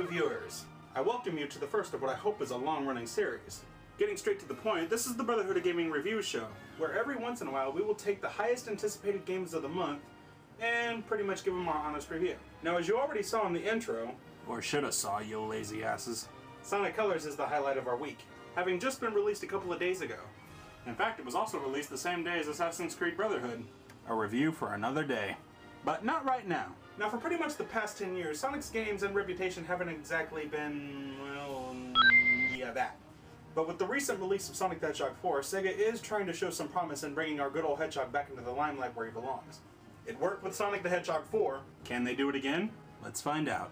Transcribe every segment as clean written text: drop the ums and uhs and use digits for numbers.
viewers! I welcome you to the first of what I hope is a long-running series. Getting straight to the point, this is the Brotherhood of Gaming review show, where every once in a while we will take the highest anticipated games of the month and pretty much give them our honest review. Now, as you already saw in the intro, or should have saw, you lazy asses, Sonic Colors is the highlight of our week, having just been released a couple of days ago. In fact, it was also released the same day as Assassin's Creed Brotherhood. A review for another day. But not right now. Now, for pretty much the past 10 years, Sonic's games and reputation haven't exactly been, well, yeah, that. But with the recent release of Sonic the Hedgehog 4, Sega is trying to show some promise in bringing our good old Hedgehog back into the limelight where he belongs. It worked with Sonic the Hedgehog 4. Can they do it again? Let's find out.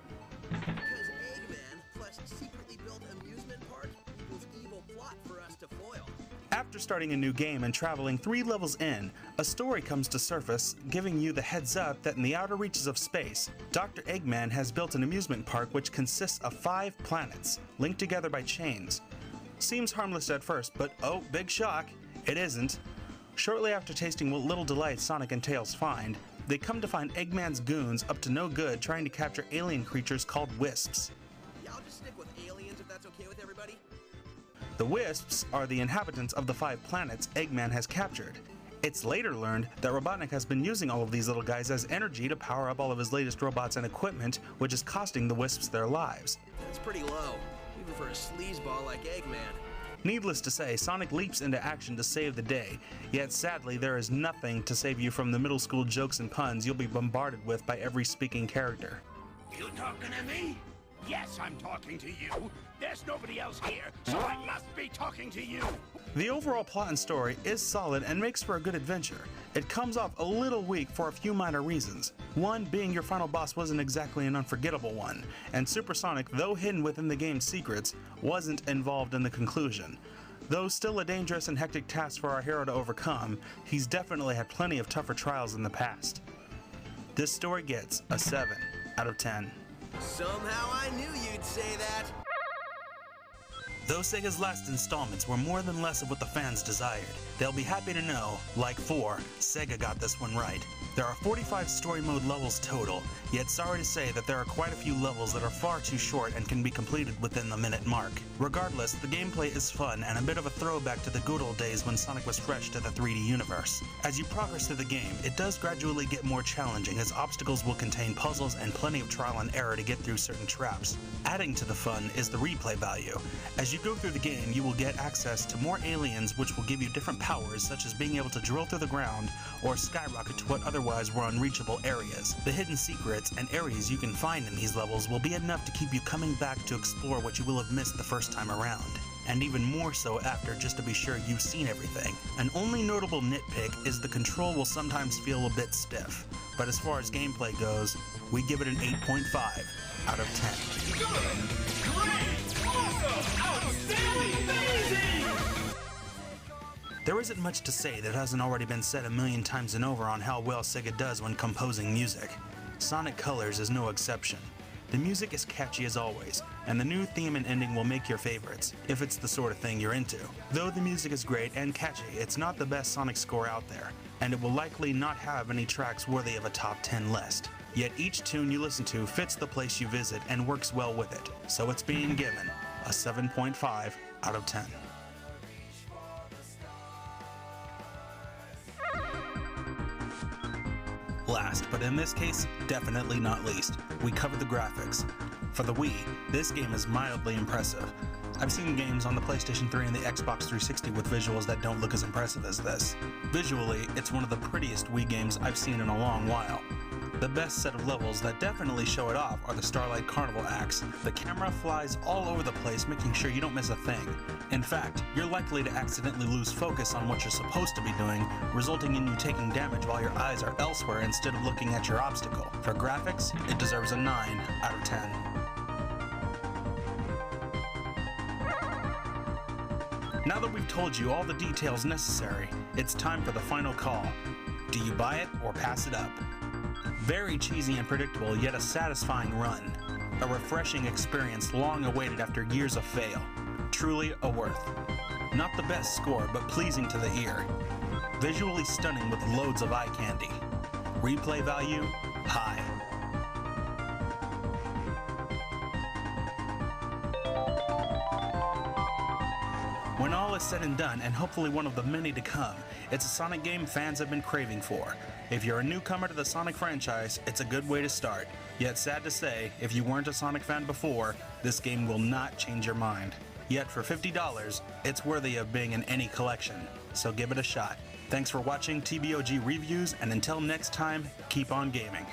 Because Eggman plus secretly built amusement park equals evil plot for us to foil. After starting a new game and traveling 3 levels in, a story comes to surface, giving you the heads up that in the outer reaches of space, Dr. Eggman has built an amusement park which consists of 5 planets, linked together by chains. Seems harmless at first, but oh, big shock, it isn't. Shortly after tasting what little delight Sonic and Tails find, they come to find Eggman's goons up to no good trying to capture alien creatures called Wisps. Yeah, I'll just stick with aliens if that's okay with everybody. The Wisps are the inhabitants of the 5 planets Eggman has captured. It's later learned that Robotnik has been using all of these little guys as energy to power up all of his latest robots and equipment, which is costing the Wisps their lives. That's pretty low, even for a sleazeball like Eggman. Needless to say, Sonic leaps into action to save the day, yet sadly there is nothing to save you from the middle school jokes and puns you'll be bombarded with by every speaking character. You talking to me? Yes, I'm talking to you. There's nobody else here, so I must be talking to you. The overall plot and story is solid and makes for a good adventure. It comes off a little weak for a few minor reasons. One being your final boss wasn't exactly an unforgettable one, and Super Sonic, though hidden within the game's secrets, wasn't involved in the conclusion. Though still a dangerous and hectic task for our hero to overcome, he's definitely had plenty of tougher trials in the past. This story gets a 7 out of 10. Somehow I knew you'd say that. Though Sega's last installments were more than less of what the fans desired, they'll be happy to know, like 4, Sega got this one right. There are 45 story mode levels total, yet sorry to say that there are quite a few levels that are far too short and can be completed within the minute mark. Regardless, the gameplay is fun and a bit of a throwback to the good old days when Sonic was fresh to the 3D universe. As you progress through the game, it does gradually get more challenging as obstacles will contain puzzles and plenty of trial and error to get through certain traps. Adding to the fun is the replay value. As you go through the game, you will get access to more aliens which will give you different powers, such as being able to drill through the ground or skyrocket to what otherwise were unreachable areas. The hidden secrets and areas you can find in these levels will be enough to keep you coming back to explore what you will have missed the first time around. And even more so after, just to be sure you've seen everything. An only notable nitpick is the control will sometimes feel a bit stiff, but as far as gameplay goes, we give it an 8.5 out of 10. Good! Great! Awesome! Outstanding! Amazing! There isn't much to say that hasn't already been said a million times and over on how well Sega does when composing music. Sonic Colors is no exception. The music is catchy as always, and the new theme and ending will make your favorites, if it's the sort of thing you're into. Though the music is great and catchy, it's not the best Sonic score out there, and it will likely not have any tracks worthy of a top 10 list. Yet each tune you listen to fits the place you visit and works well with it, so it's being given a 7.5 out of 10. Last, but in this case, definitely not least, we cover the graphics. For the Wii, this game is mildly impressive. I've seen games on the PlayStation 3 and the Xbox 360 with visuals that don't look as impressive as this. Visually, it's one of the prettiest Wii games I've seen in a long while. The best set of levels that definitely show it off are the Starlight Carnival acts. The camera flies all over the place, making sure you don't miss a thing. In fact, you're likely to accidentally lose focus on what you're supposed to be doing, resulting in you taking damage while your eyes are elsewhere instead of looking at your obstacle. For graphics, it deserves a 9 out of 10. Now that we've told you all the details necessary, it's time for the final call. Do you buy it or pass it up? Very cheesy and predictable, yet a satisfying run. A refreshing experience long awaited after years of fail. Truly a worth. Not the best score, but pleasing to the ear. Visually stunning with loads of eye candy. Replay value, high. all is said and done, and hopefully one of the many to come, it's a Sonic game fans have been craving for. If you're a newcomer to the Sonic franchise, it's a good way to start. Yet sad to say, if you weren't a Sonic fan before, this game will not change your mind. Yet for $50, it's worthy of being in any collection, so give it a shot. Thanks for watching TBOG Reviews, and until next time, keep on gaming.